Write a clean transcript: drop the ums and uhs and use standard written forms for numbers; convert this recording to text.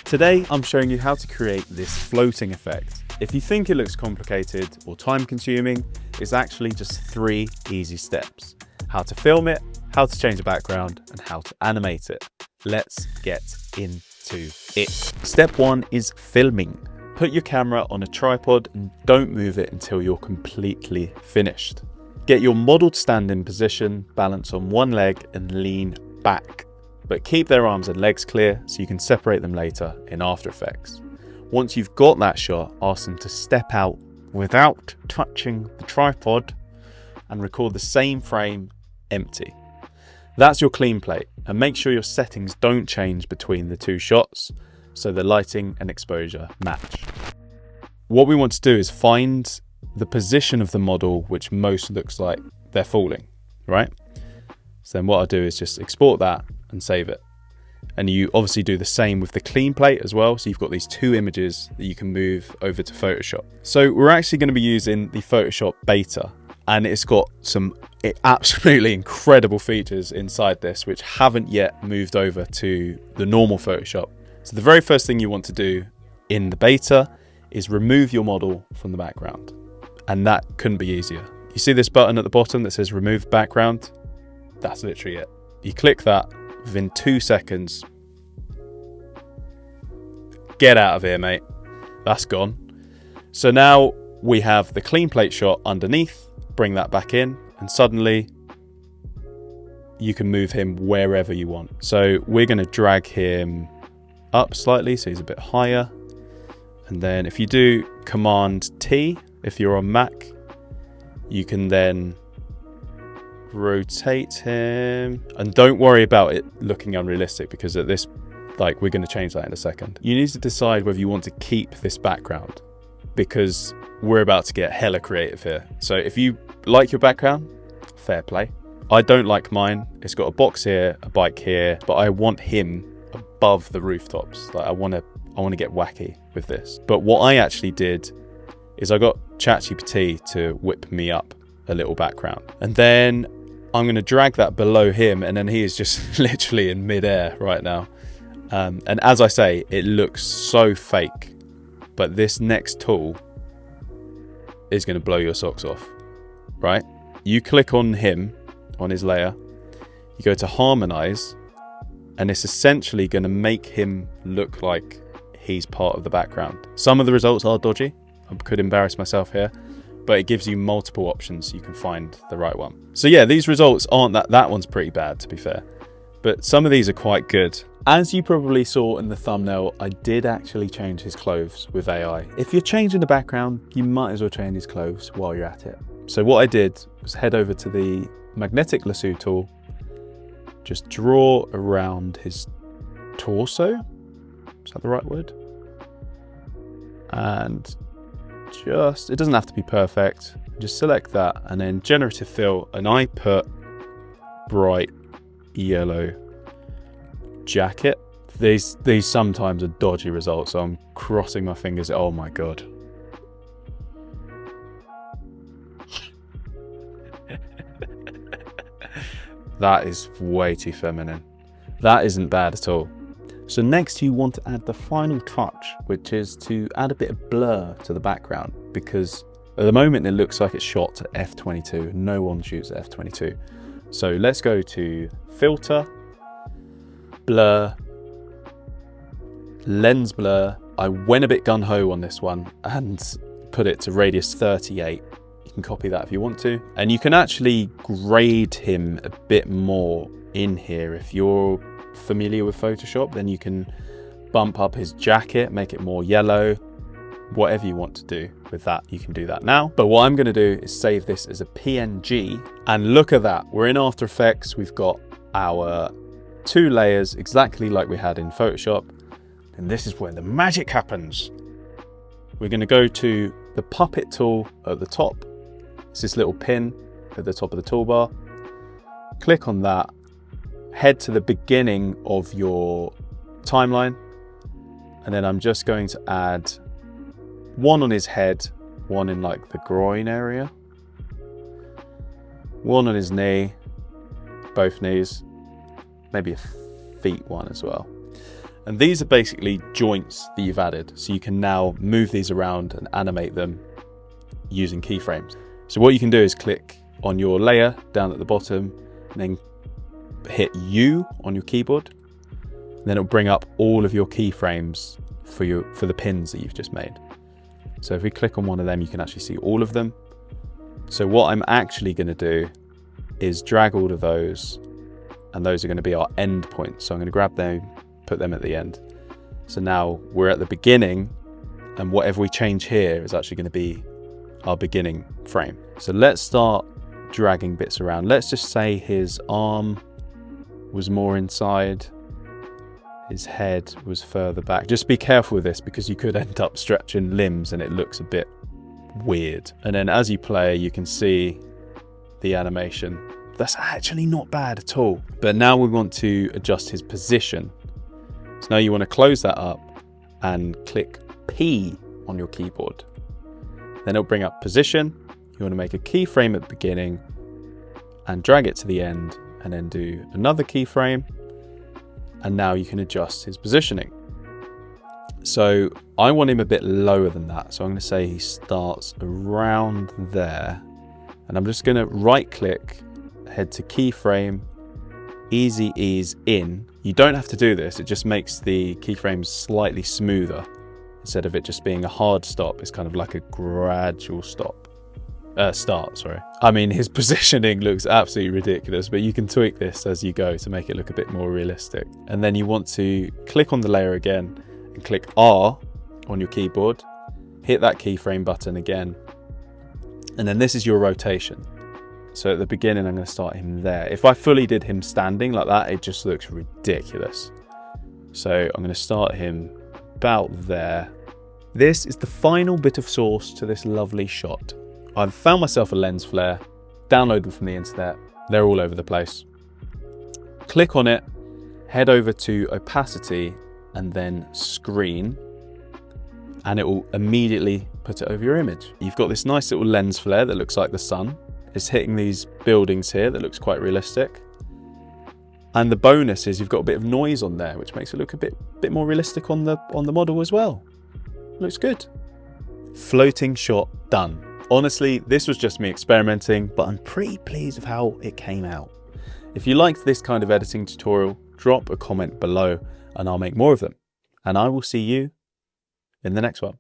Today, I'm showing you how to create this floating effect. If you think it looks complicated or time-consuming, it's actually just 3 easy steps. How to film it, how to change the background, and how to animate it. Let's get into it. Step 1 is filming. Put your camera on a tripod and don't move it until you're completely finished. Get your model to stand in position, balance on one leg and lean back. But keep their arms and legs clear so you can separate them later in After Effects. Once you've got that shot, ask them to step out without touching the tripod and record the same frame empty. That's your clean plate, and make sure your settings don't change between the 2 shots so the lighting and exposure match. What we want to do is find the position of the model which most looks like they're falling, right? So then what I'll do is just export that and save it. And you obviously do the same with the clean plate as well. So you've got these 2 images that you can move over to Photoshop. So we're actually going to be using the Photoshop beta, and it's got some absolutely incredible features inside this, which haven't yet moved over to the normal Photoshop. So the very first thing you want to do in the beta is remove your model from the background. And that couldn't be easier. You see this button at the bottom that says remove background? That's literally it. You click that, within 2 seconds, get out of here, mate. That's gone. So now we have the clean plate shot underneath, bring that back in, and suddenly you can move him wherever you want. So we're going to drag him up slightly so he's a bit higher. And then if you do Command T, if you're on Mac, you can then rotate him, and don't worry about it looking unrealistic, because at this, we're going to change that in a second. You need to decide whether you want to keep this background, because we're about to get hella creative here. So if you like your background, fair play. I don't like mine. It's got a box here, a bike here, but I want him above the rooftops. I want to get wacky with this. But what I actually did is I got ChatGPT to whip me up a little background, and then I'm going to drag that below him, and then he is just literally in midair right now. And as I say, it looks so fake, but this next tool is going to blow your socks off, right? You click on him, on his layer, you go to harmonize, and it's essentially going to make him look like he's part of the background. Some of the results are dodgy. I could embarrass myself here, but it gives you multiple options. You can find the right one. So yeah, these results aren't that one's pretty bad, to be fair, but some of these are quite good. As you probably saw in the thumbnail, I did actually change his clothes with AI. If you're changing the background, you might as well change his clothes while you're at it. So what I did was head over to the magnetic lasso tool, just draw around his torso. Is that the right word? And it doesn't have to be perfect. Just select that and then generative fill, and I put bright yellow jacket. These sometimes are dodgy results, so I'm crossing my fingers. Oh my god. That is way too feminine. That isn't bad at all. So next you want to add the final touch, which is to add a bit of blur to the background, because at the moment it looks like it's shot at f/22. No one shoots at f/22. So let's go to filter, blur, lens blur. I went a bit gun-ho on this one and put it to radius 38. You can copy that if you want to. And you can actually grade him a bit more in here. If you're familiar with Photoshop, then you can bump up his jacket, make it more yellow, whatever you want to do with that, you can do that now. But what I'm going to do is save this as a PNG, and look at that. We're in After Effects. We've got our 2 layers exactly like we had in Photoshop, and this is where the magic happens. We're going to go to the puppet tool at the top. It's this little pin at the top of the toolbar. Click on that, head to the beginning of your timeline, and then I'm just going to add one on his head, one in the groin area, one on his knee, both knees, maybe a feet one as well. And these are basically joints that you've added. So you can now move these around and animate them using keyframes. So what you can do is click on your layer down at the bottom, and then hit U on your keyboard. And then it'll bring up all of your keyframes for the pins that you've just made. So if we click on one of them, you can actually see all of them. So what I'm actually going to do is drag all of those, and those are going to be our end points. So I'm going to grab them, put them at the end. So now we're at the beginning, and whatever we change here is actually going to be our beginning frame. So let's start dragging bits around. Let's just say his arm was more inside, his head was further back. Just be careful with this, because you could end up stretching limbs and it looks a bit weird. And then as you play, you can see the animation. That's actually not bad at all. But now we want to adjust his position. So now you want to close that up and click P on your keyboard. Then it'll bring up position. You want to make a keyframe at the beginning and drag it to the end, and then do another keyframe. And now you can adjust his positioning. So I want him a bit lower than that. So I'm going to say he starts around there. And I'm just going to right click, head to keyframe, easy ease in. You don't have to do this. It just makes the keyframes slightly smoother. Instead of it just being a hard stop, it's kind of like a gradual start, sorry. I mean, his positioning looks absolutely ridiculous, but you can tweak this as you go to make it look a bit more realistic. And then you want to click on the layer again and click R on your keyboard, hit that keyframe button again. And then this is your rotation. So at the beginning, I'm going to start him there. If I fully did him standing like that, it just looks ridiculous. So I'm going to start him about there. This is the final bit of source to this lovely shot. I've found myself a lens flare, download them from the internet. They're all over the place. Click on it, head over to opacity and then screen, and it will immediately put it over your image. You've got this nice little lens flare that looks like the sun. It's hitting these buildings here that looks quite realistic. And the bonus is you've got a bit of noise on there, which makes it look a bit more realistic on the model as well. Looks good. Floating shot done. Honestly, this was just me experimenting, but I'm pretty pleased with how it came out. If you liked this kind of editing tutorial, drop a comment below and I'll make more of them. And I will see you in the next one.